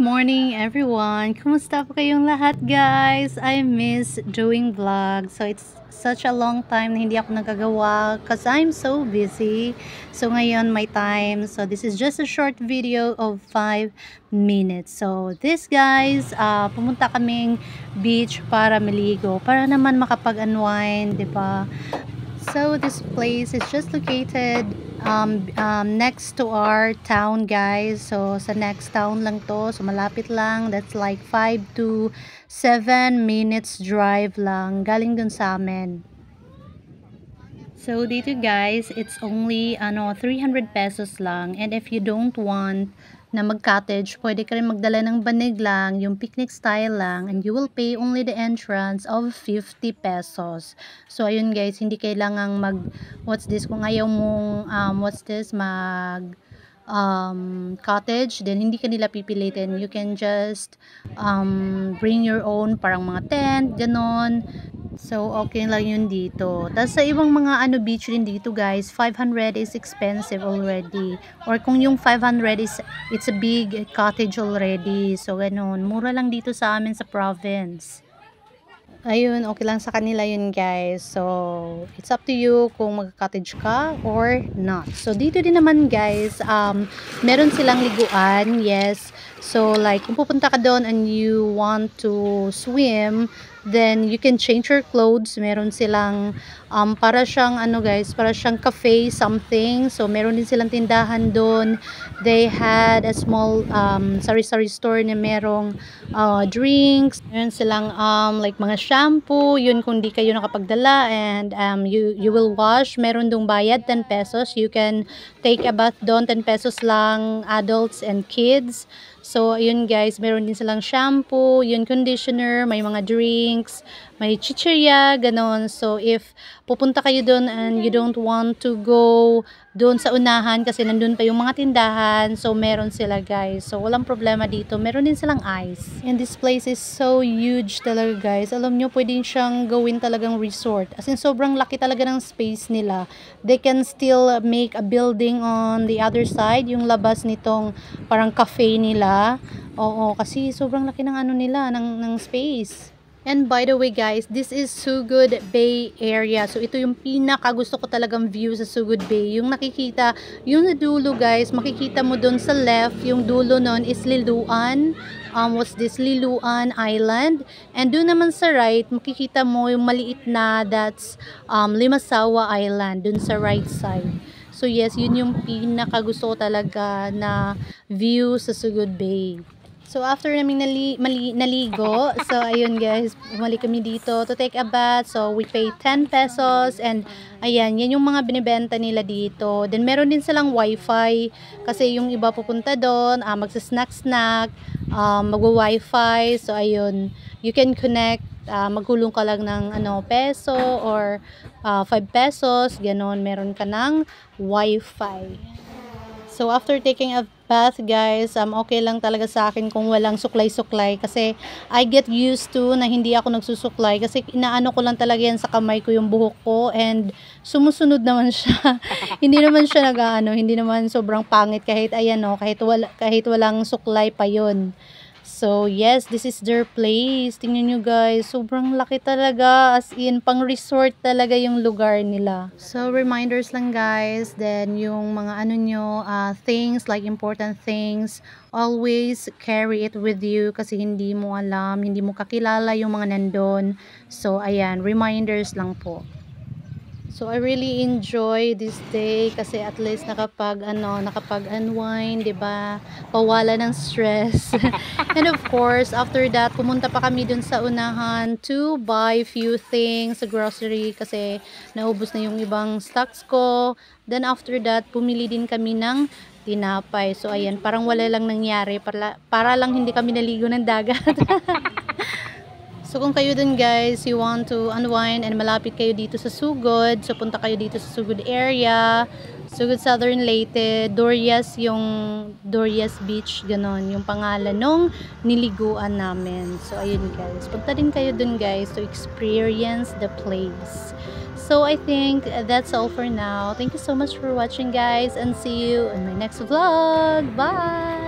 morning everyone! Kumusta po kayong lahat guys? I miss doing vlogs. So it's such a long time na hindi ako nagagawa because I'm so busy. So ngayon may time. So this is just a short video of 5 minutes. So this guys, pumunta kaming beach para maligo. Para naman makapag-unwind, di ba? So this place is just located next to our town guys. So sa next town lang to. So malapit lang. That's like 5 to 7 minutes drive lang. Galing dun sa amin. So dito guys, it's only 300 pesos lang. And if you don't want na mag-cottage, pwede ka rin magdala ng banig lang, yung picnic style lang, and you will pay only the entrance of 50 pesos. So ayun guys, hindi kailangang kung ayaw mong cottage, then hindi ka nila pipilitin. You can just bring your own parang mga tent, ganon. So, okay lang yun dito. Tapos sa ibang mga beach din dito guys, 500 is expensive already. Or kung yung 500 it's a big cottage already. So, ganun. Mura lang dito sa amin sa province. Ayun, okay lang sa kanila yun guys. So, it's up to you kung mag-cottage ka or not. So, dito din naman guys, meron silang liguan. Yes. So, like, kung pupunta ka doon and you want to swim, then you can change your clothes. Meron silang para siyang guys, para siyang cafe something. So meron din silang tindahan doon. They had a small sari-sari store na merong drinks. Meron silang like mga shampoo, yun kung di kayo nakapagdala, and you will wash. Meron dong bayad 10 pesos. You can take a bath doon, 10 pesos lang, adults and kids. So, ayun guys, meron din silang shampoo, yun conditioner, may mga drinks, may chichirya, ganon. So, if pupunta kayo doon and you don't want to go doon sa unahan kasi nandun pa yung mga tindahan, so meron sila guys. So, walang problema dito. Meron din silang ice. And this place is so huge talaga guys. Alam nyo, pwedeng siyang gawin talagang resort. As in, sobrang laki talaga ng space nila. They can still make a building on the other side, yung labas nitong parang cafe nila. Oo, kasi sobrang laki ng nila, ng space. And by the way guys, this is Sugod Bay area. So ito yung pinaka gusto ko talagang view sa Sugod Bay. Yung nakikita, yung dulo guys, makikita mo doon sa left, yung dulo nun is Liloan. What's this? Liloan Island. And doon naman sa right, makikita mo yung maliit na, that's Limasawa Island, doon sa right side. So yes, yun yung pinaka gusto ko talaga na view sa Sugod Bay. So, after namin naligo, so, ayun guys, bumalik kami dito to take a bath. So, we pay 10 pesos and, ayan, yan yung mga binibenta nila dito. Then, meron din silang wifi kasi yung iba pupunta doon, magsa-snack-snack, magwa-wifi. So, ayun, you can connect, magkulong ka lang ng peso or 5 pesos, ganon, meron ka ng wifi. So, after taking a bath, guys, okay lang talaga sa akin kung walang suklay-suklay. Kasi, I get used to na hindi ako nagsusuklay. Kasi, inaano ko lang talaga yan sa kamay ko yung buhok ko. And, sumusunod naman siya. Hindi naman siya hindi naman sobrang pangit kahit, kahit walang suklay pa yun. So, yes, this is their place. Tingnan nyo guys, sobrang laki talaga. As in, pang resort talaga yung lugar nila. So, reminders lang guys. Then, yung mga things, like important things, always carry it with you kasi hindi mo alam, hindi mo kakilala yung mga nandun. So, ayan, reminders lang po. So, I really enjoy this day kasi at least nakapag-unwind, diba? Pawala ng stress. And of course, after that, pumunta pa kami dun sa unahan to buy few things sa grocery kasi naubos na yung ibang stocks ko. Then after that, pumili din kami ng tinapay. So, ayan, parang wala lang nangyari para lang hindi kami naligo ng dagat. So, kung kayo dun guys, you want to unwind and malapit kayo dito sa Sugod, so punta kayo dito sa Sugod area, Sugod Southern Leyte, Dorias Beach, ganon, yung pangalan nung niliguan namin. So, ayun guys, punta din kayo dun guys to experience the place. So, I think that's all for now. Thank you so much for watching guys and see you in my next vlog. Bye!